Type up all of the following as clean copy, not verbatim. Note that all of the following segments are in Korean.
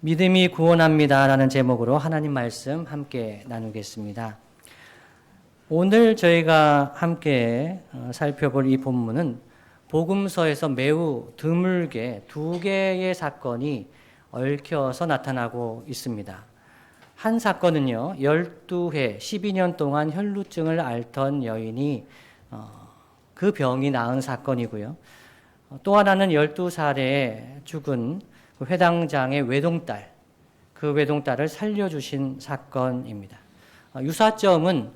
믿음이 구원합니다 라는 제목으로 하나님 말씀 함께 나누겠습니다. 오늘 저희가 함께 살펴볼 이 본문은 복음서에서 매우 드물게 두 개의 사건이 얽혀서 나타나고 있습니다. 한 사건은요, 12해 12년 동안 혈루증을 앓던 여인이 그 병이 나은 사건이고요. 또 하나는 12살에 죽은 그 회당장의 외동딸, 그 외동딸을 살려주신 사건입니다. 유사점은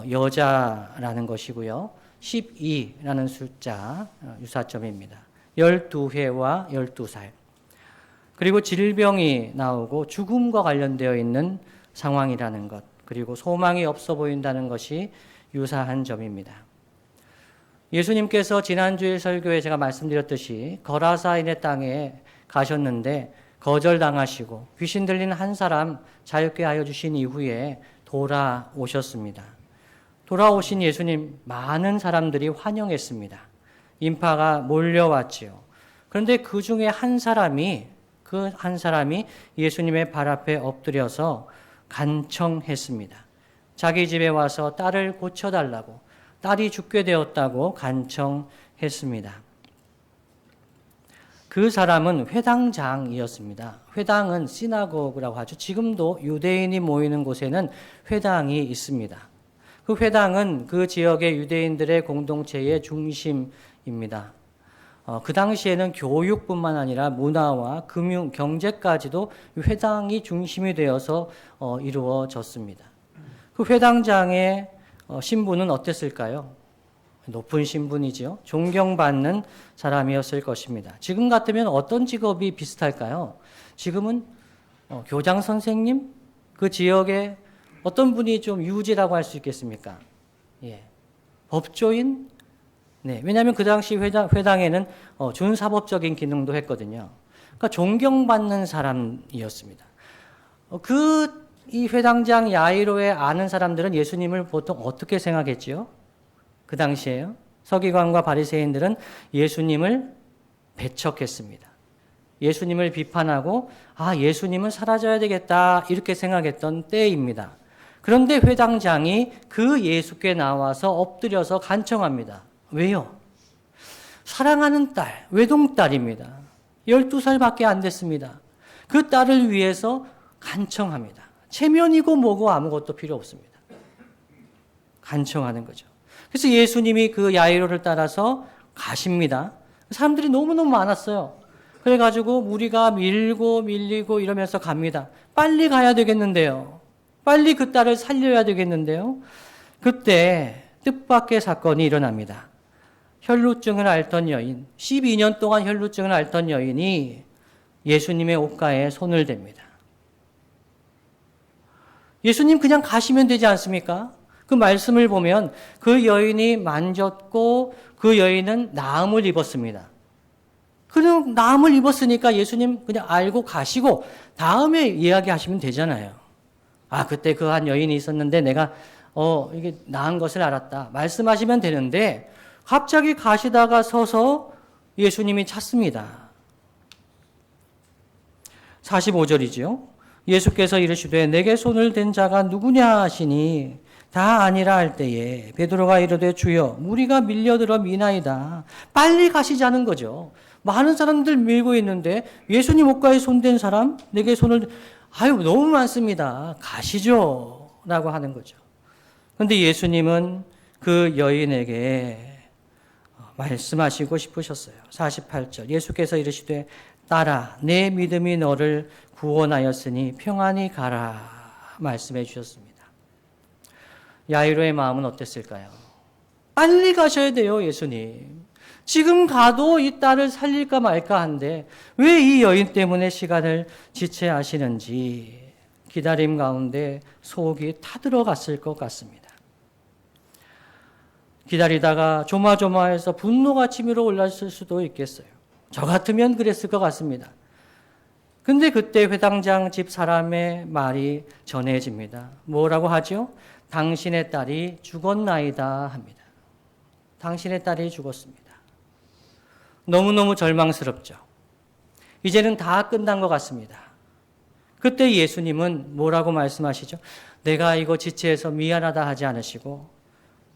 여자라는 것이고요. 12라는 숫자 유사점입니다. 12회와 12살. 그리고 질병이 나오고 죽음과 관련되어 있는 상황이라는 것, 그리고 소망이 없어 보인다는 것이 유사한 점입니다. 예수님께서 지난주일 설교에 제가 말씀드렸듯이 거라사인의 땅에 가셨는데 거절당하시고 귀신 들린 한 사람 자유케 하여 주신 이후에 돌아오셨습니다. 돌아오신 예수님 많은 사람들이 환영했습니다. 인파가 몰려왔지요. 그런데 그 중에 한 사람이 예수님의 발 앞에 엎드려서 간청했습니다. 자기 집에 와서 딸을 고쳐달라고, 딸이 죽게 되었다고 간청했습니다. 그 사람은 회당장이었습니다. 회당은 시나고그라고 하죠. 지금도 유대인이 모이는 곳에는 회당이 있습니다. 그 회당은 그 지역의 유대인들의 공동체의 중심입니다. 그 당시에는 교육뿐만 아니라 문화와 금융, 경제까지도 회당이 중심이 되어서 이루어졌습니다. 그 회당장의 신분은 어땠을까요? 높은 신분이지요. 존경받는 사람이었을 것입니다. 지금 같으면 어떤 직업이 비슷할까요? 지금은 교장 선생님? 그 지역에 어떤 분이 좀 유지라고 할 수 있겠습니까? 예. 법조인? 네. 왜냐하면 그 당시 회당에는 준사법적인 기능도 했거든요. 그러니까 존경받는 사람이었습니다. 이 회당장 야이로에 아는 사람들은 예수님을 보통 어떻게 생각했지요? 그 당시에요. 서기관과 바리새인들은 예수님을 배척했습니다. 예수님을 비판하고 예수님은 사라져야 되겠다 이렇게 생각했던 때입니다. 그런데 회당장이 그 예수께 나와서 엎드려서 간청합니다. 왜요? 사랑하는 딸, 외동딸입니다. 12살밖에 안 됐습니다. 그 딸을 위해서 간청합니다. 체면이고 뭐고 아무것도 필요 없습니다. 간청하는 거죠. 그래서 예수님이 그 야이로를 따라서 가십니다. 사람들이 너무너무 많았어요. 그래가지고 무리가 밀리고 이러면서 갑니다. 빨리 가야 되겠는데요. 빨리 그 딸을 살려야 되겠는데요. 그때 뜻밖의 사건이 일어납니다. 혈루증을 앓던 여인, 12년 동안 혈루증을 앓던 여인이 예수님의 옷가에 손을 댑니다. 예수님 그냥 가시면 되지 않습니까? 그 말씀을 보면 그 여인이 만졌고 그 여인은 나음을 입었습니다. 그럼 나음을 입었으니까 예수님 그냥 알고 가시고 다음에 이야기하시면 되잖아요. 그때 그 한 여인이 있었는데 내가 이게 나은 것을 알았다. 말씀하시면 되는데 갑자기 가시다가 서서 예수님이 찾습니다. 45절이죠. 예수께서 이르시되 내게 손을 댄 자가 누구냐 하시니 다 아니라 할 때에 베드로가 이르되 주여 무리가 밀려들어 미나이다. 빨리 가시자는 거죠. 많은 사람들 밀고 있는데 예수님 옷가에 손댄 사람 내게 손을 너무 많습니다. 가시죠 라고 하는 거죠. 그런데 예수님은 그 여인에게 말씀하시고 싶으셨어요. 48절 예수께서 이르시되 딸아 내 믿음이 너를 구원하였으니 평안히 가라 말씀해 주셨습니다. 야이로의 마음은 어땠을까요? 빨리 가셔야 돼요, 예수님. 지금 가도 이 딸을 살릴까 말까 한데 왜 이 여인 때문에 시간을 지체하시는지 기다림 가운데 속이 타들어갔을 것 같습니다. 기다리다가 조마조마해서 분노가 치밀어 올랐을 수도 있겠어요. 저 같으면 그랬을 것 같습니다. 근데 그때 회당장 집 사람의 말이 전해집니다. 뭐라고 하죠? 당신의 딸이 죽었나이다 합니다. 당신의 딸이 죽었습니다. 너무너무 절망스럽죠. 이제는 다 끝난 것 같습니다. 그때 예수님은 뭐라고 말씀하시죠? 내가 이거 지체해서 미안하다 하지 않으시고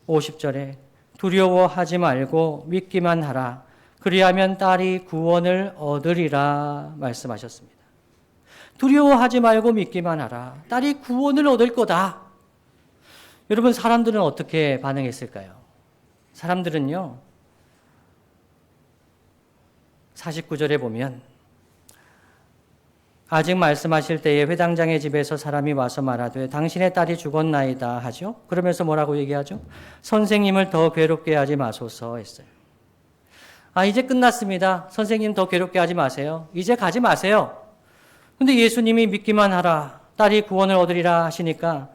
50절에 두려워하지 말고 믿기만 하라. 그리하면 딸이 구원을 얻으리라 말씀하셨습니다. 두려워하지 말고 믿기만 하라. 딸이 구원을 얻을 거다. 여러분, 사람들은 어떻게 반응했을까요? 사람들은요, 49절에 보면 아직 말씀하실 때에 회당장의 집에서 사람이 와서 말하되 당신의 딸이 죽었나이다 하죠. 그러면서 뭐라고 얘기하죠? 선생님을 더 괴롭게 하지 마소서 했어요. 이제 끝났습니다. 선생님 더 괴롭게 하지 마세요. 이제 가지 마세요. 근데 예수님이 믿기만 하라. 딸이 구원을 얻으리라 하시니까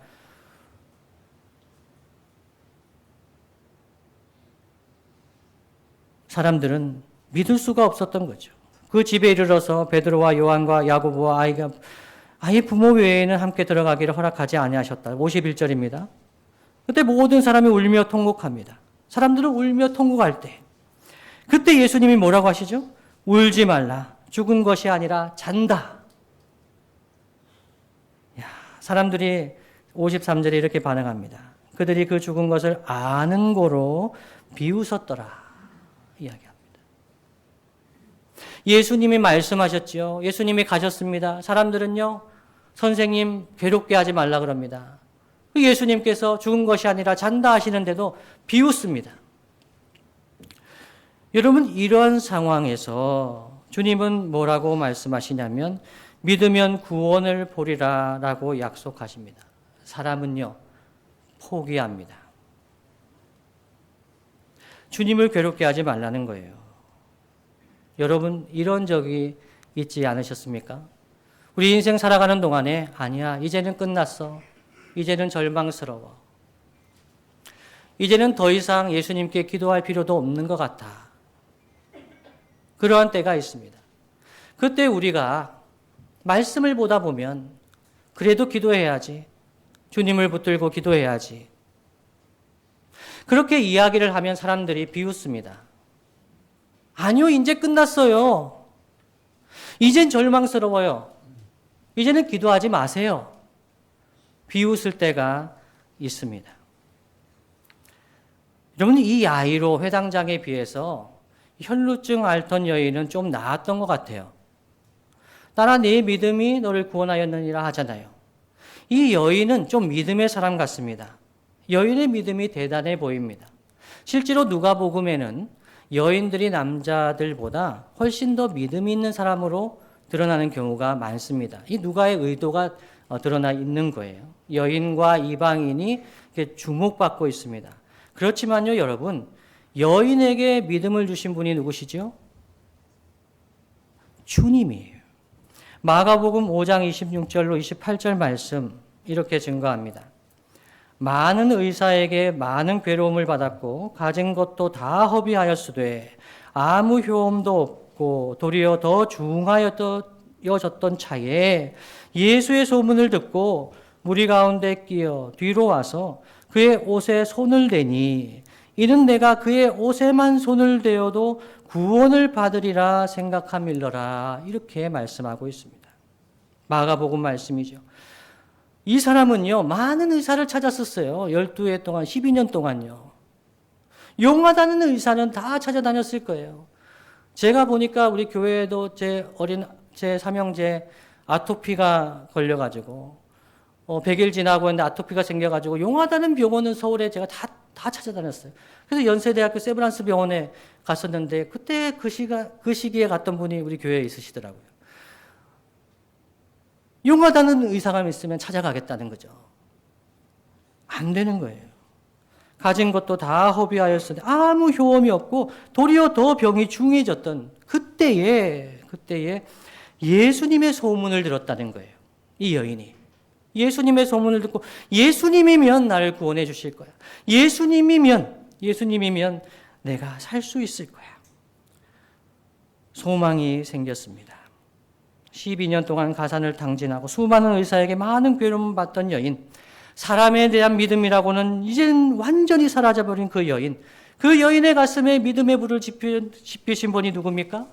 사람들은 믿을 수가 없었던 거죠. 그 집에 이르러서 베드로와 요한과 야고보와 아이의 부모 외에는 함께 들어가기를 허락하지 아니하셨다. 51절입니다. 그때 모든 사람이 울며 통곡합니다. 사람들은 울며 통곡할 때 그때 예수님이 뭐라고 하시죠? 울지 말라. 죽은 것이 아니라 잔다. 사람들이 53절에 이렇게 반응합니다. 그들이 그 죽은 것을 아는 고로 비웃었더라. 이야기합니다. 예수님이 말씀하셨죠. 예수님이 가셨습니다. 사람들은요, 선생님 괴롭게 하지 말라 그럽니다. 예수님께서 죽은 것이 아니라 잔다 하시는데도 비웃습니다. 여러분, 이런 상황에서 주님은 뭐라고 말씀하시냐면 믿으면 구원을 보리라 라고 약속하십니다. 사람은요, 포기합니다. 주님을 괴롭게 하지 말라는 거예요. 여러분, 이런 적이 있지 않으셨습니까? 우리 인생 살아가는 동안에 아니야, 이제는 끝났어. 이제는 절망스러워. 이제는 더 이상 예수님께 기도할 필요도 없는 것 같아. 그러한 때가 있습니다. 그때 우리가 말씀을 보다 보면 그래도 기도해야지. 주님을 붙들고 기도해야지. 그렇게 이야기를 하면 사람들이 비웃습니다. 아니요, 이제 끝났어요. 이젠 절망스러워요. 이제는 기도하지 마세요. 비웃을 때가 있습니다. 여러분, 이 야이로 회당장에 비해서 혈루증 앓던 여인은 좀 나았던 것 같아요. 따라 네 믿음이 너를 구원하였느니라 하잖아요. 이 여인은 좀 믿음의 사람 같습니다. 여인의 믿음이 대단해 보입니다. 실제로 누가복음에는 여인들이 남자들보다 훨씬 더 믿음이 있는 사람으로 드러나는 경우가 많습니다. 이 누가의 의도가 드러나 있는 거예요. 여인과 이방인이 주목받고 있습니다. 그렇지만요, 여러분, 여인에게 믿음을 주신 분이 누구시죠? 주님이에요. 마가복음 5장 26절로 28절 말씀 이렇게 증거합니다. 많은 의사에게 많은 괴로움을 받았고 가진 것도 다 허비하였으되 아무 효험도 없고 도리어 더 중하여졌던 차에 예수의 소문을 듣고 무리 가운데 끼어 뒤로 와서 그의 옷에 손을 대니 이는 내가 그의 옷에만 손을 대어도 구원을 받으리라 생각함일러라. 이렇게 말씀하고 있습니다. 마가복음 말씀이죠. 이 사람은요, 많은 의사를 찾았었어요. 12해 동안, 12년 동안요. 용하다는 의사는 다 찾아다녔을 거예요. 제가 보니까 우리 교회에도 제 삼형제 아토피가 걸려가지고 100일 지나고 했는데 아토피가 생겨가지고 용하다는 병원은 서울에 제가 다 찾아다녔어요. 그래서 연세대학교 세브란스 병원에 갔었는데 그때 그 시기에 갔던 분이 우리 교회에 있으시더라고요. 용하다는 의사가 있으면 찾아가겠다는 거죠. 안 되는 거예요. 가진 것도 다 허비하였으니 아무 효험이 없고 도리어 더 병이 중해졌던 그때에 예수님의 소문을 들었다는 거예요. 이 여인이. 예수님의 소문을 듣고 예수님이면 나를 구원해 주실 거야. 예수님이면 내가 살 수 있을 거야. 소망이 생겼습니다. 12년 동안 가산을 당진하고 수많은 의사에게 많은 괴로움을 받던 여인, 사람에 대한 믿음이라고는 이젠 완전히 사라져버린 그 여인의 가슴에 믿음의 불을 지피신 분이 누굽니까?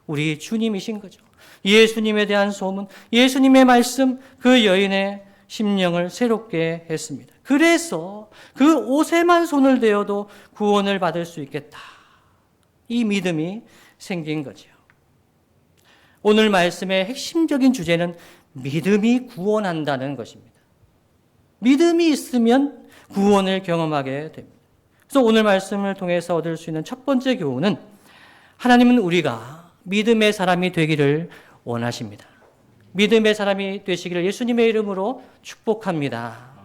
우리 주님이신 거죠. 예수님에 대한 소문, 예수님의 말씀, 그 여인의 심령을 새롭게 했습니다. 그래서 그 옷에만 손을 대어도 구원을 받을 수 있겠다. 이 믿음이 생긴 거죠. 오늘 말씀의 핵심적인 주제는 믿음이 구원한다는 것입니다. 믿음이 있으면 구원을 경험하게 됩니다. 그래서 오늘 말씀을 통해서 얻을 수 있는 첫 번째 교훈은 하나님은 우리가 믿음의 사람이 되기를 원하십니다. 믿음의 사람이 되시기를 예수님의 이름으로 축복합니다.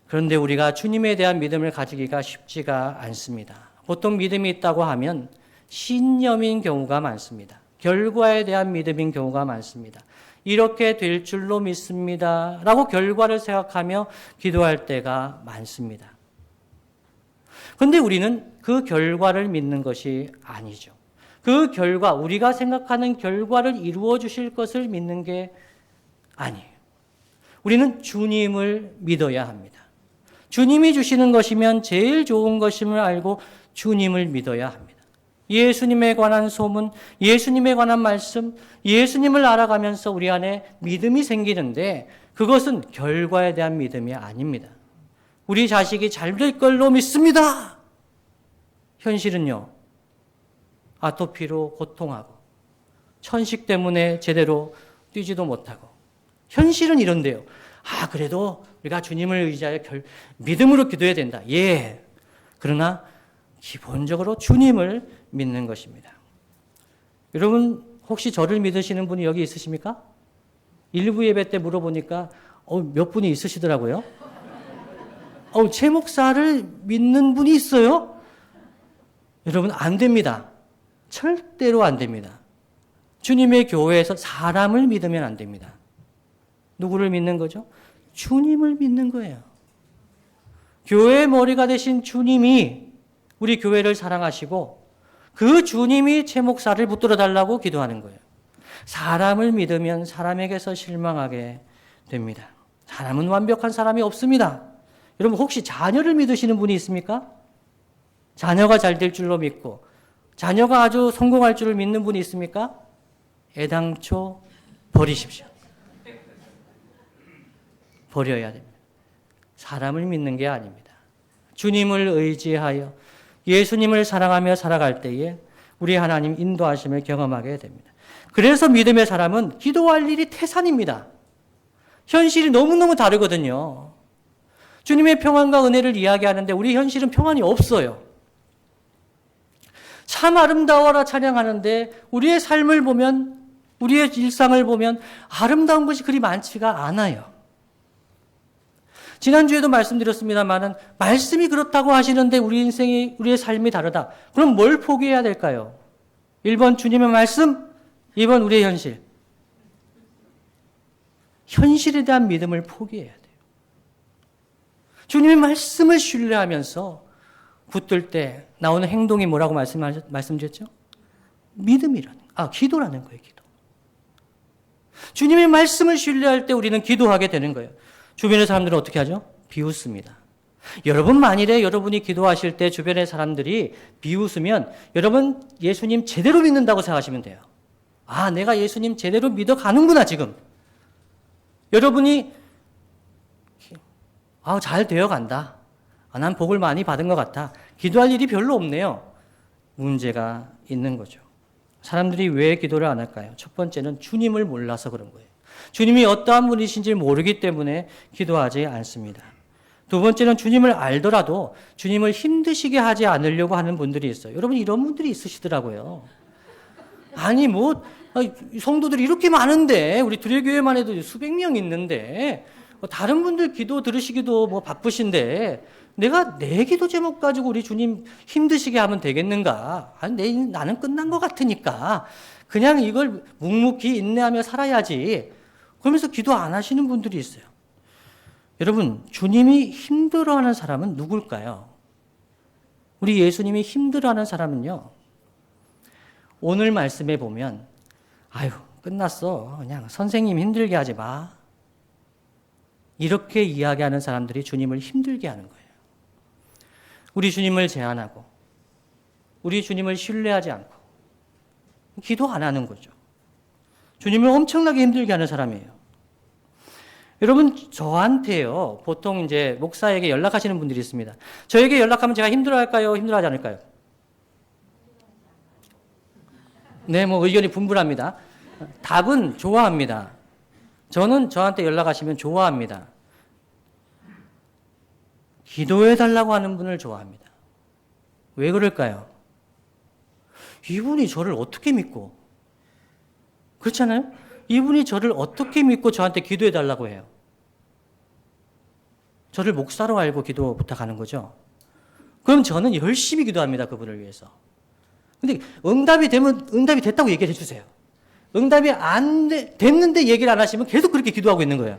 그런데 우리가 주님에 대한 믿음을 가지기가 쉽지가 않습니다. 보통 믿음이 있다고 하면 신념인 경우가 많습니다. 결과에 대한 믿음인 경우가 많습니다. 이렇게 될 줄로 믿습니다. 라고 결과를 생각하며 기도할 때가 많습니다. 그런데 우리는 그 결과를 믿는 것이 아니죠. 그 결과, 우리가 생각하는 결과를 이루어 주실 것을 믿는 게 아니에요. 우리는 주님을 믿어야 합니다. 주님이 주시는 것이면 제일 좋은 것임을 알고 주님을 믿어야 합니다. 예수님에 관한 소문, 예수님에 관한 말씀, 예수님을 알아가면서 우리 안에 믿음이 생기는데 그것은 결과에 대한 믿음이 아닙니다. 우리 자식이 잘 될 걸로 믿습니다. 현실은요, 아토피로 고통하고 천식 때문에 제대로 뛰지도 못하고 현실은 이런데요. 그래도 우리가 주님을 의지하여 믿음으로 기도해야 된다. 예. 그러나 기본적으로 주님을 믿는 것입니다. 여러분 혹시 저를 믿으시는 분이 여기 있으십니까? 일부 예배 때 물어보니까 몇 분이 있으시더라고요. 최 목사를 믿는 분이 있어요? 여러분 안 됩니다. 절대로 안 됩니다. 주님의 교회에서 사람을 믿으면 안 됩니다. 누구를 믿는 거죠? 주님을 믿는 거예요. 교회의 머리가 되신 주님이 우리 교회를 사랑하시고 그 주님이 최 목사를 붙들어 달라고 기도하는 거예요. 사람을 믿으면 사람에게서 실망하게 됩니다. 사람은 완벽한 사람이 없습니다. 여러분 혹시 자녀를 믿으시는 분이 있습니까? 자녀가 잘 될 줄로 믿고 자녀가 아주 성공할 줄을 믿는 분이 있습니까? 애당초 버리십시오. 버려야 됩니다. 사람을 믿는 게 아닙니다. 주님을 의지하여 예수님을 사랑하며 살아갈 때에 우리 하나님 인도하심을 경험하게 됩니다. 그래서 믿음의 사람은 기도할 일이 태산입니다. 현실이 너무너무 다르거든요. 주님의 평안과 은혜를 이야기하는데 우리 현실은 평안이 없어요. 참 아름다워라 찬양하는데 우리의 삶을 보면, 우리의 일상을 보면 아름다운 것이 그리 많지가 않아요. 지난주에도 말씀드렸습니다만은 말씀이 그렇다고 하시는데 우리 인생이, 우리의 삶이 다르다. 그럼 뭘 포기해야 될까요? 1번 주님의 말씀, 2번 우리의 현실. 현실에 대한 믿음을 포기해야 돼요. 주님의 말씀을 신뢰하면서 붙들 때 나오는 행동이 뭐라고 말씀드렸죠? 믿음이라는, 기도라는 거예요, 기도. 주님의 말씀을 신뢰할 때 우리는 기도하게 되는 거예요. 주변의 사람들은 어떻게 하죠? 비웃습니다. 여러분 만일에 여러분이 기도하실 때 주변의 사람들이 비웃으면 여러분 예수님 제대로 믿는다고 생각하시면 돼요. 내가 예수님 제대로 믿어가는구나 지금. 여러분이 잘 되어간다. 난 복을 많이 받은 것 같아. 기도할 일이 별로 없네요. 문제가 있는 거죠. 사람들이 왜 기도를 안 할까요? 첫 번째는 주님을 몰라서 그런 거예요. 주님이 어떠한 분이신지 모르기 때문에 기도하지 않습니다. 두 번째는 주님을 알더라도 주님을 힘드시게 하지 않으려고 하는 분들이 있어요. 여러분 이런 분들이 있으시더라고요. 성도들이 이렇게 많은데 우리 두레교회만 해도 수백 명 있는데 다른 분들 기도 들으시기도 바쁘신데 내가 내 기도 제목 가지고 우리 주님 힘드시게 하면 되겠는가? 나는 끝난 것 같으니까 그냥 이걸 묵묵히 인내하며 살아야지. 그러면서 기도 안 하시는 분들이 있어요. 여러분, 주님이 힘들어하는 사람은 누굴까요? 우리 예수님이 힘들어하는 사람은요, 오늘 말씀에 보면, 끝났어. 그냥 선생님 힘들게 하지 마. 이렇게 이야기하는 사람들이 주님을 힘들게 하는 거예요. 우리 주님을 제한하고, 우리 주님을 신뢰하지 않고, 기도 안 하는 거죠. 주님을 엄청나게 힘들게 하는 사람이에요. 여러분, 저한테요, 보통 이제 목사에게 연락하시는 분들이 있습니다. 저에게 연락하면 제가 힘들어할까요? 힘들어하지 않을까요? 네, 뭐 의견이 분분합니다. 답은 좋아합니다. 저는 저한테 연락하시면 좋아합니다. 기도해달라고 하는 분을 좋아합니다. 왜 그럴까요? 이분이 저를 어떻게 믿고, 그렇잖아요? 이분이 저를 어떻게 믿고 저한테 기도해달라고 해요? 저를 목사로 알고 기도 부탁하는 거죠. 그럼 저는 열심히 기도합니다. 그분을 위해서. 근데 응답이 되면 응답이 됐다고 얘기를 해주세요. 응답이 됐는데 얘기를 안 하시면 계속 그렇게 기도하고 있는 거예요.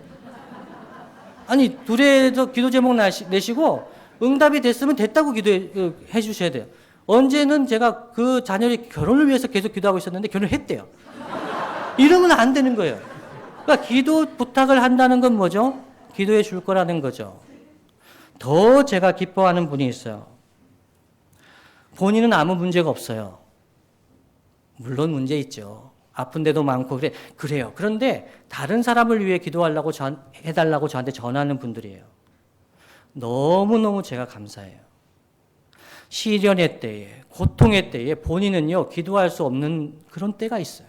아니, 둘에서 기도 제목 내시고 응답이 됐으면 됐다고 기도해 주셔야 돼요. 언제는 제가 그 자녀의 결혼을 위해서 계속 기도하고 있었는데 결혼을 했대요. 이러면 안 되는 거예요. 그러니까 기도 부탁을 한다는 건 뭐죠? 기도해 줄 거라는 거죠. 더 제가 기뻐하는 분이 있어요. 본인은 아무 문제가 없어요. 물론 문제 있죠. 아픈 데도 많고 그래요. 그런데 다른 사람을 위해 기도하려고 해달라고 저한테 전하는 분들이에요. 너무너무 제가 감사해요. 시련의 때에, 고통의 때에 본인은요, 기도할 수 없는 그런 때가 있어요.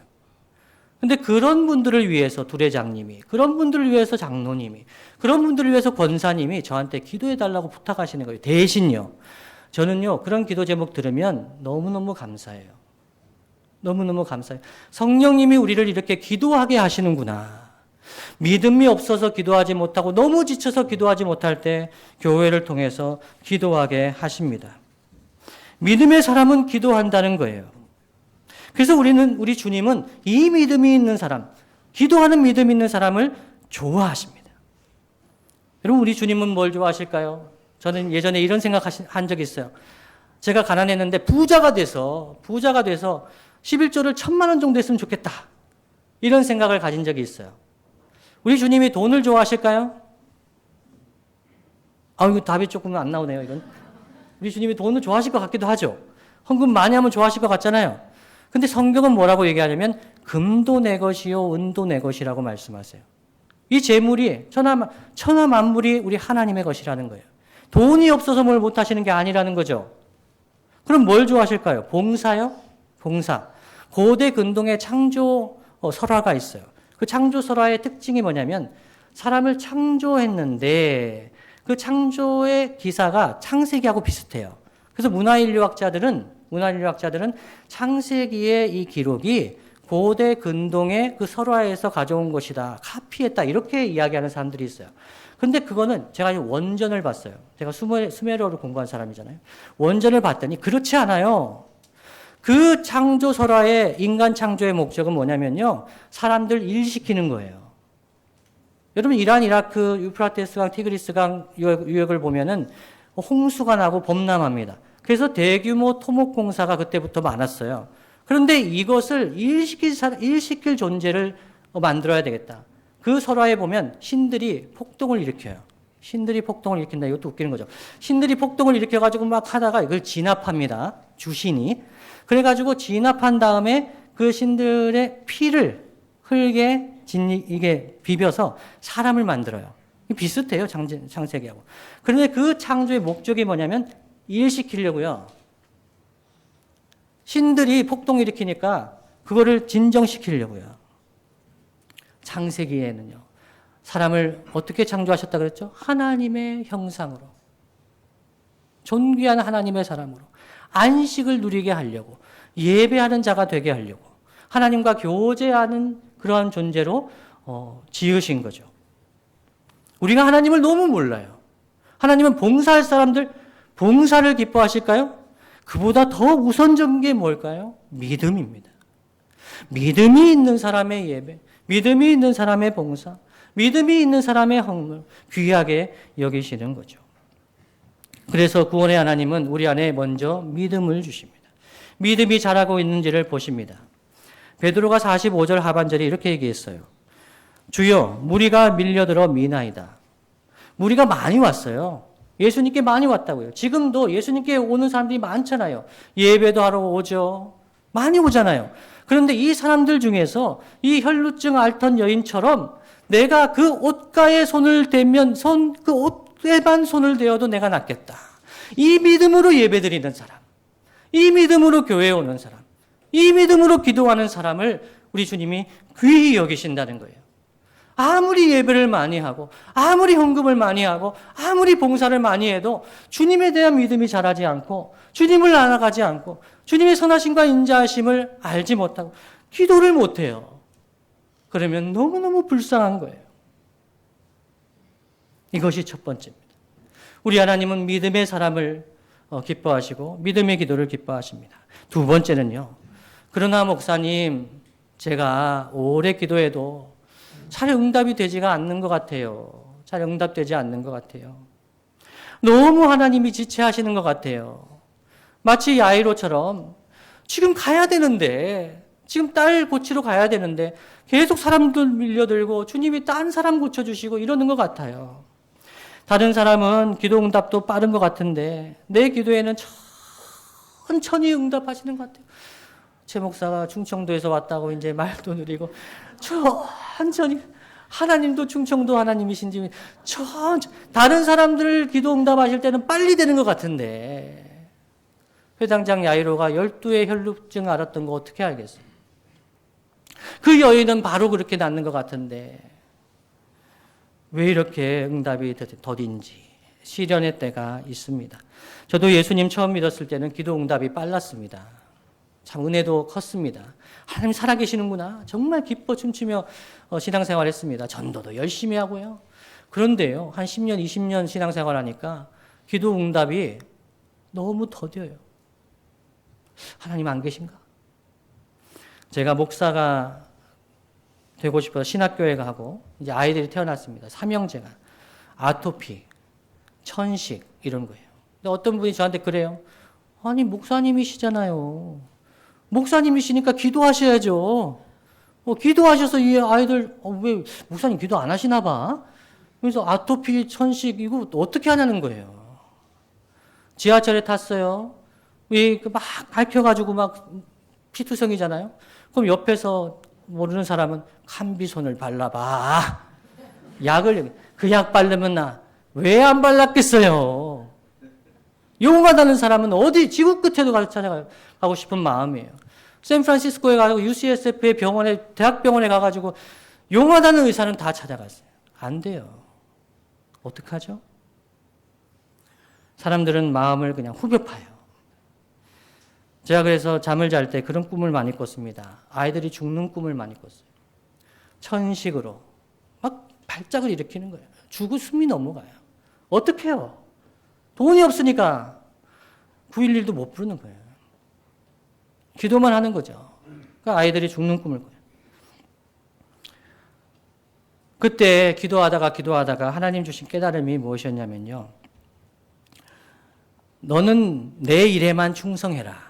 근데 그런 분들을 위해서 두레장님이, 그런 분들을 위해서 장로님이, 그런 분들을 위해서 권사님이 저한테 기도해달라고 부탁하시는 거예요. 대신요. 저는요, 그런 기도 제목 들으면 너무너무 감사해요. 너무너무 감사해요. 성령님이 우리를 이렇게 기도하게 하시는구나. 믿음이 없어서 기도하지 못하고 너무 지쳐서 기도하지 못할 때 교회를 통해서 기도하게 하십니다. 믿음의 사람은 기도한다는 거예요. 그래서 우리 주님은 이 믿음이 있는 사람, 기도하는 믿음 있는 사람을 좋아하십니다. 여러분, 우리 주님은 뭘 좋아하실까요? 저는 예전에 이런 생각한 적이 있어요. 제가 가난했는데 부자가 돼서 11조를 1,000만 원 정도 했으면 좋겠다. 이런 생각을 가진 적이 있어요. 우리 주님이 돈을 좋아하실까요? 이거 답이 조금 안 나오네요, 이건. 우리 주님이 돈을 좋아하실 것 같기도 하죠. 헌금 많이 하면 좋아하실 것 같잖아요. 근데 성경은 뭐라고 얘기하냐면 금도 내 것이요 은도 내 것이라고 말씀하세요. 이 재물이 천하 만물이 우리 하나님의 것이라는 거예요. 돈이 없어서 뭘 못하시는 게 아니라는 거죠. 그럼 뭘 좋아하실까요? 봉사요? 봉사. 고대 근동의 창조 설화가 있어요. 그 창조 설화의 특징이 뭐냐면 사람을 창조했는데 그 창조의 기사가 창세기하고 비슷해요. 그래서 문화인류학자들은 창세기의 이 기록이 고대 근동의 그 설화에서 가져온 것이다. 카피했다. 이렇게 이야기하는 사람들이 있어요. 근데 그거는 제가 원전을 봤어요. 제가 수메르어를 공부한 사람이잖아요. 원전을 봤더니 그렇지 않아요. 그 창조 설화의 인간 창조의 목적은 뭐냐면요. 사람들 일시키는 거예요. 여러분, 이란, 이라크, 유프라테스강, 티그리스강 유역을 보면은 홍수가 나고 범람합니다. 그래서 대규모 토목공사가 그때부터 많았어요. 그런데 이것을 일시킬 존재를 만들어야 되겠다. 그 설화에 보면 신들이 폭동을 일으켜요. 신들이 폭동을 일으킨다. 이것도 웃기는 거죠. 신들이 폭동을 일으켜가지고 막 하다가 이걸 진압합니다. 주신이. 그래가지고 진압한 다음에 그 신들의 피를 흙에 이게 비벼서 사람을 만들어요. 비슷해요. 창세기하고. 그런데 그 창조의 목적이 뭐냐면 일시키려고요. 신들이 폭동 일으키니까 그거를 진정시키려고요. 창세기에는요. 사람을 어떻게 창조하셨다 그랬죠? 하나님의 형상으로. 존귀한 하나님의 사람으로. 안식을 누리게 하려고. 예배하는 자가 되게 하려고. 하나님과 교제하는 그러한 존재로 지으신 거죠. 우리가 하나님을 너무 몰라요. 하나님은 봉사할 사람들, 봉사를 기뻐하실까요? 그보다 더 우선적인 게 뭘까요? 믿음입니다. 믿음이 있는 사람의 예배, 믿음이 있는 사람의 봉사, 믿음이 있는 사람의 헌물, 귀하게 여기시는 거죠. 그래서 구원의 하나님은 우리 안에 먼저 믿음을 주십니다. 믿음이 자라고 있는지를 보십니다. 베드로가 45절 하반절에 이렇게 얘기했어요. 주여, 무리가 밀려들어 미나이다. 무리가 많이 왔어요. 예수님께 많이 왔다고요. 지금도 예수님께 오는 사람들이 많잖아요. 예배도 하러 오죠. 많이 오잖아요. 그런데 이 사람들 중에서 이 혈루증 앓던 여인처럼 내가 그 옷가에 손을 대면 그 옷에만 손을 대어도 내가 낫겠다. 이 믿음으로 예배드리는 사람, 이 믿음으로 교회에 오는 사람, 이 믿음으로 기도하는 사람을 우리 주님이 귀히 여기신다는 거예요. 아무리 예배를 많이 하고 아무리 헌금을 많이 하고 아무리 봉사를 많이 해도 주님에 대한 믿음이 자라지 않고 주님을 알아가지 않고 주님의 선하심과 인자하심을 알지 못하고 기도를 못해요. 그러면 너무너무 불쌍한 거예요. 이것이 첫 번째입니다. 우리 하나님은 믿음의 사람을 기뻐하시고 믿음의 기도를 기뻐하십니다. 두 번째는요. 그러나 목사님, 제가 오래 기도해도 잘 응답이 되지가 않는 것 같아요. 잘 응답되지 않는 것 같아요. 너무 하나님이 지체하시는 것 같아요. 마치 야이로처럼 지금 가야 되는데, 지금 딸 고치러 가야 되는데 계속 사람들 밀려들고 주님이 딴 사람 고쳐주시고 이러는 것 같아요. 다른 사람은 기도 응답도 빠른 것 같은데 내 기도에는 천천히 응답하시는 것 같아요. 최 목사가 충청도에서 왔다고 이제 말도 느리고 천천히, 하나님도 충청도 하나님이신지 천천히, 다른 사람들 기도 응답하실 때는 빨리 되는 것 같은데 회당장 야이로가 12의 혈루증 앓았던 거 어떻게 알겠어요? 그 여인은 바로 그렇게 낫는 것 같은데 왜 이렇게 응답이 더딘지 시련의 때가 있습니다. 저도 예수님 처음 믿었을 때는 기도 응답이 빨랐습니다. 참 은혜도 컸습니다. 하나님 살아계시는구나. 정말 기뻐 춤추며 신앙생활했습니다. 전도도 열심히 하고요. 그런데요, 한 10년, 20년 신앙생활하니까 기도 응답이 너무 더뎌요. 하나님 안 계신가? 제가 목사가 되고 싶어서 신학교에 가고 이제 아이들이 태어났습니다. 삼형제가 아토피, 천식 이런 거예요. 근데 어떤 분이 저한테 그래요. 아니 목사님이시잖아요. 목사님이시니까 기도하셔야죠. 기도하셔서 이 아이들 왜 목사님 기도 안 하시나 봐. 그래서 아토피, 천식 이거 어떻게 하냐는 거예요. 지하철에 탔어요. 막 밝혀가지고 막 피투성이잖아요. 그럼 옆에서 모르는 사람은 캄비손을 발라봐. 그 약 바르면 나 왜 안 발랐겠어요? 용하다는 사람은 어디 지구 끝에도 찾아가고 싶은 마음이에요. 샌프란시스코에 가고 UCSF의 병원에, 대학병원에 가가지고 용하다는 의사는 다 찾아갔어요. 안 돼요. 어떡하죠? 사람들은 마음을 그냥 후벼 파요. 제가 그래서 잠을 잘 때 그런 꿈을 많이 꿨습니다. 아이들이 죽는 꿈을 많이 꿨어요. 천식으로 막 발작을 일으키는 거예요. 죽을 숨이 넘어가요. 어떻게 해요? 돈이 없으니까 911도 못 부르는 거예요. 기도만 하는 거죠. 그러니까 아이들이 죽는 꿈을 꿔요. 그때 기도하다가 하나님 주신 깨달음이 무엇이었냐면요. 너는 내 일에만 충성해라.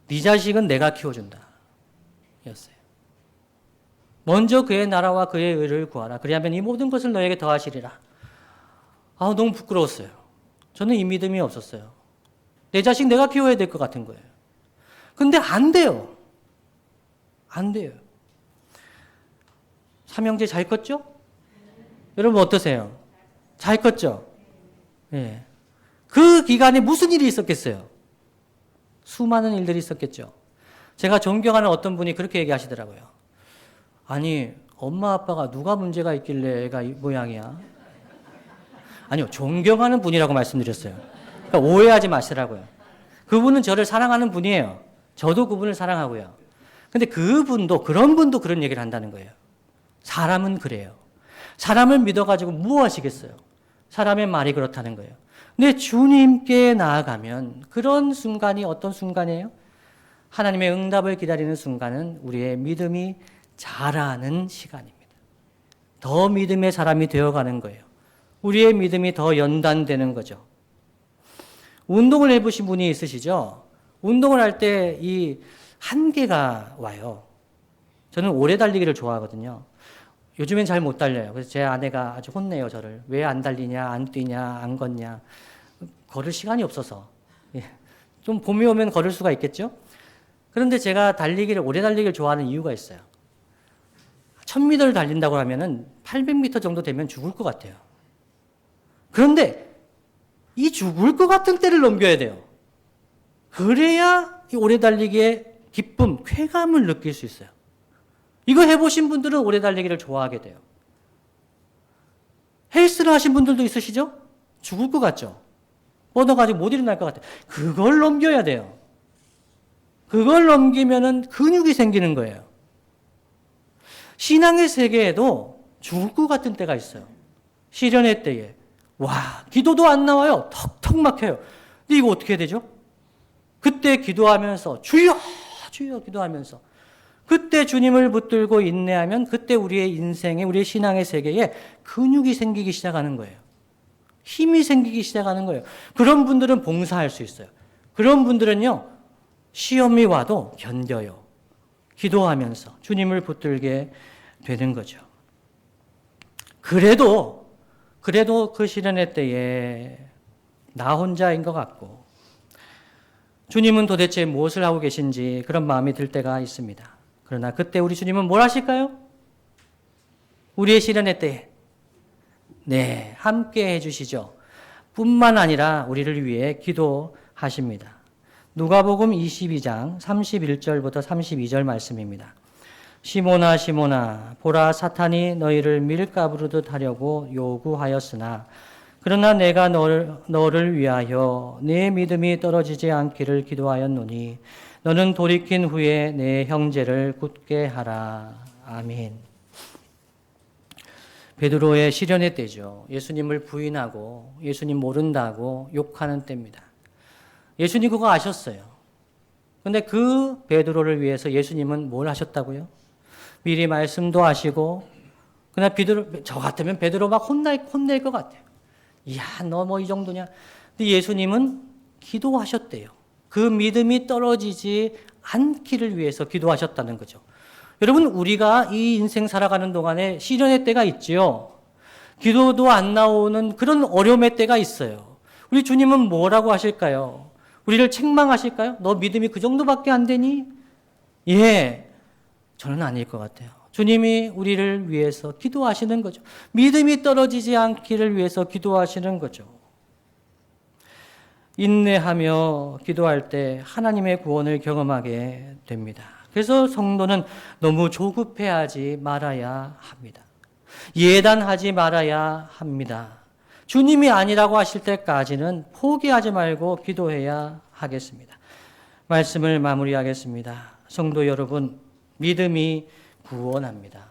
네 자식은 내가 키워준다. 였어요. 먼저 그의 나라와 그의 의를 구하라. 그리하면 이 모든 것을 너에게 더하시리라. 너무 부끄러웠어요. 저는 이 믿음이 없었어요. 내 자식 내가 키워야 될 것 같은 거예요. 근데 안 돼요. 안 돼요. 삼형제 잘 컸죠? 여러분 어떠세요? 잘 컸죠? 예. 그 기간에 무슨 일이 있었겠어요? 수많은 일들이 있었겠죠. 제가 존경하는 어떤 분이 그렇게 얘기하시더라고요. 아니, 엄마 아빠가 누가 문제가 있길래 애가 이 모양이야? 아니요, 존경하는 분이라고 말씀드렸어요. 그러니까 오해하지 마시라고요. 그분은 저를 사랑하는 분이에요. 저도 그분을 사랑하고요. 근데 그런 분도 그런 얘기를 한다는 거예요. 사람은 그래요. 사람을 믿어가지고 뭐 하시겠어요? 사람의 말이 그렇다는 거예요. 근데 주님께 나아가면 그런 순간이 어떤 순간이에요? 하나님의 응답을 기다리는 순간은 우리의 믿음이 자라는 시간입니다. 더 믿음의 사람이 되어가는 거예요. 우리의 믿음이 더 연단되는 거죠. 운동을 해보신 분이 있으시죠? 운동을 할 때 이 한계가 와요. 저는 오래 달리기를 좋아하거든요. 요즘엔 잘 못 달려요. 그래서 제 아내가 아주 혼내요, 저를. 왜 안 달리냐, 안 뛰냐, 안 걷냐. 걸을 시간이 없어서. 좀 봄이 오면 걸을 수가 있겠죠? 그런데 제가 오래 달리기를 좋아하는 이유가 있어요. 1000m를 달린다고 하면은 800m 정도 되면 죽을 것 같아요. 그런데 이 죽을 것 같은 때를 넘겨야 돼요. 그래야 이 오래 달리기의 기쁨, 쾌감을 느낄 수 있어요. 이거 해보신 분들은 오래 달리기를 좋아하게 돼요. 헬스를 하신 분들도 있으시죠? 죽을 것 같죠? 뻗어가지고 못 일어날 것 같아요. 그걸 넘겨야 돼요. 그걸 넘기면은 근육이 생기는 거예요. 신앙의 세계에도 죽을 것 같은 때가 있어요. 시련의 때에. 와, 기도도 안 나와요. 턱턱 막혀요. 근데 이거 어떻게 되죠? 그때 기도하면서 주여 주여 기도하면서 그때 주님을 붙들고 인내하면 그때 우리의 인생에 우리의 신앙의 세계에 근육이 생기기 시작하는 거예요. 힘이 생기기 시작하는 거예요. 그런 분들은 봉사할 수 있어요. 그런 분들은요. 시험이 와도 견뎌요. 기도하면서 주님을 붙들게 되는 거죠. 그래도 그 시련의 때에 나 혼자인 것 같고 주님은 도대체 무엇을 하고 계신지 그런 마음이 들 때가 있습니다. 그러나 그때 우리 주님은 뭘 하실까요? 우리의 시련의 때에 네, 함께 해주시죠. 뿐만 아니라 우리를 위해 기도하십니다. 누가복음 22장 31절부터 32절 말씀입니다. 시몬아 시몬아 보라 사탄이 너희를 밀가부르듯 하려고 요구하였으나 그러나 내가 너를 위하여 내 믿음이 떨어지지 않기를 기도하였노니 너는 돌이킨 후에 내 형제를 굳게 하라. 아멘. 베드로의 시련의 때죠. 예수님을 부인하고 예수님 모른다고 욕하는 때입니다. 예수님 그거 아셨어요. 그런데 그 베드로를 위해서 예수님은 뭘 하셨다고요? 미리 말씀도 하시고 그러나 저 같으면 베드로 막 혼낼 것 같아요. 이야, 너 뭐 이 정도냐? 근데 예수님은 기도하셨대요. 그 믿음이 떨어지지 않기를 위해서 기도하셨다는 거죠. 여러분, 우리가 이 인생 살아가는 동안에 시련의 때가 있지요. 기도도 안 나오는 그런 어려움의 때가 있어요. 우리 주님은 뭐라고 하실까요? 우리를 책망하실까요? 너 믿음이 그 정도밖에 안 되니? 예, 저는 아닐 것 같아요. 주님이 우리를 위해서 기도하시는 거죠. 믿음이 떨어지지 않기를 위해서 기도하시는 거죠. 인내하며 기도할 때 하나님의 구원을 경험하게 됩니다. 그래서 성도는 너무 조급해하지 말아야 합니다. 예단하지 말아야 합니다. 주님이 아니라고 하실 때까지는 포기하지 말고 기도해야 하겠습니다. 말씀을 마무리하겠습니다. 성도 여러분, 믿음이 구원합니다.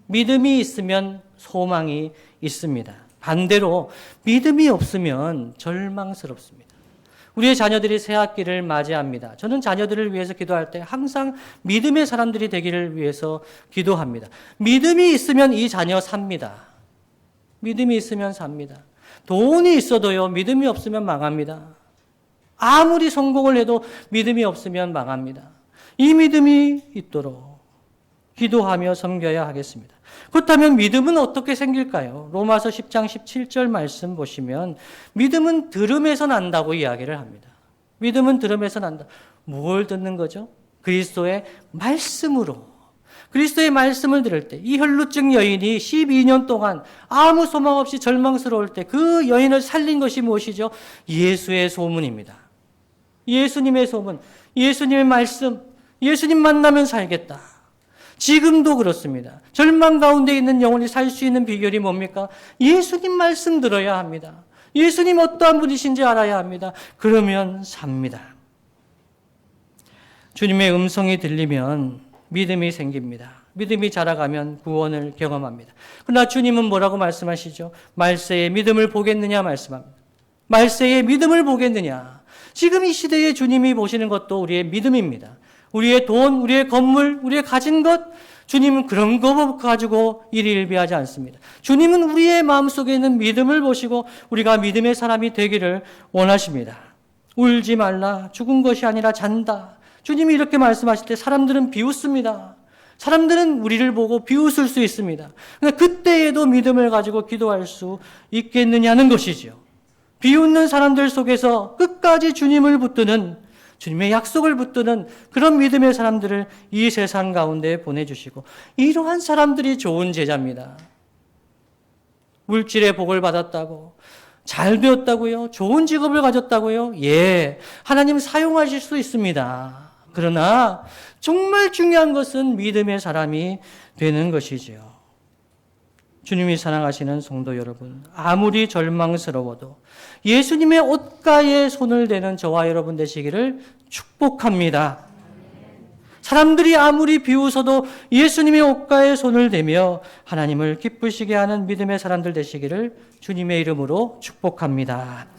믿음이 있으면 소망이 있습니다. 반대로 믿음이 없으면 절망스럽습니다. 우리의 자녀들이 새 학기를 맞이합니다. 저는 자녀들을 위해서 기도할 때 항상 믿음의 사람들이 되기를 위해서 기도합니다. 믿음이 있으면 이 자녀 삽니다. 믿음이 있으면 삽니다. 돈이 있어도요, 믿음이 없으면 망합니다. 아무리 성공을 해도 믿음이 없으면 망합니다. 이 믿음이 있도록 기도하며 섬겨야 하겠습니다. 그렇다면 믿음은 어떻게 생길까요? 로마서 10장 17절 말씀 보시면 믿음은 들음에서 난다고 이야기를 합니다. 믿음은 들음에서 난다. 뭘 듣는 거죠? 그리스도의 말씀으로. 그리스도의 말씀을 들을 때 이 혈루증 여인이 12년 동안 아무 소망 없이 절망스러울 때 그 여인을 살린 것이 무엇이죠? 예수의 소문입니다. 예수님의 소문, 예수님의 말씀, 예수님 만나면 살겠다. 지금도 그렇습니다. 절망 가운데 있는 영혼이 살 수 있는 비결이 뭡니까? 예수님 말씀 들어야 합니다. 예수님 어떠한 분이신지 알아야 합니다. 그러면 삽니다. 주님의 음성이 들리면 믿음이 생깁니다. 믿음이 자라가면 구원을 경험합니다. 그러나 주님은 뭐라고 말씀하시죠? 말세에 믿음을 보겠느냐 말씀합니다. 말세에 믿음을 보겠느냐. 지금 이 시대에 주님이 보시는 것도 우리의 믿음입니다. 우리의 돈, 우리의 건물, 우리의 가진 것, 주님은 그런 거 가지고 일희일비하지 않습니다. 주님은 우리의 마음속에 있는 믿음을 보시고 우리가 믿음의 사람이 되기를 원하십니다. 울지 말라, 죽은 것이 아니라 잔다. 주님이 이렇게 말씀하실 때 사람들은 비웃습니다. 사람들은 우리를 보고 비웃을 수 있습니다. 그러나 그때에도 믿음을 가지고 기도할 수 있겠느냐는 것이죠. 비웃는 사람들 속에서 끝까지 주님을 붙드는 주님의 약속을 붙드는 그런 믿음의 사람들을 이 세상 가운데 보내주시고, 이러한 사람들이 좋은 제자입니다. 물질의 복을 받았다고, 잘 되었다고요? 좋은 직업을 가졌다고요? 예, 하나님 사용하실 수 있습니다. 그러나 정말 중요한 것은 믿음의 사람이 되는 것이지요. 주님이 사랑하시는 성도 여러분, 아무리 절망스러워도 예수님의 옷가에 손을 대는 저와 여러분 되시기를 축복합니다. 사람들이 아무리 비웃어도 예수님의 옷가에 손을 대며 하나님을 기쁘시게 하는 믿음의 사람들 되시기를 주님의 이름으로 축복합니다.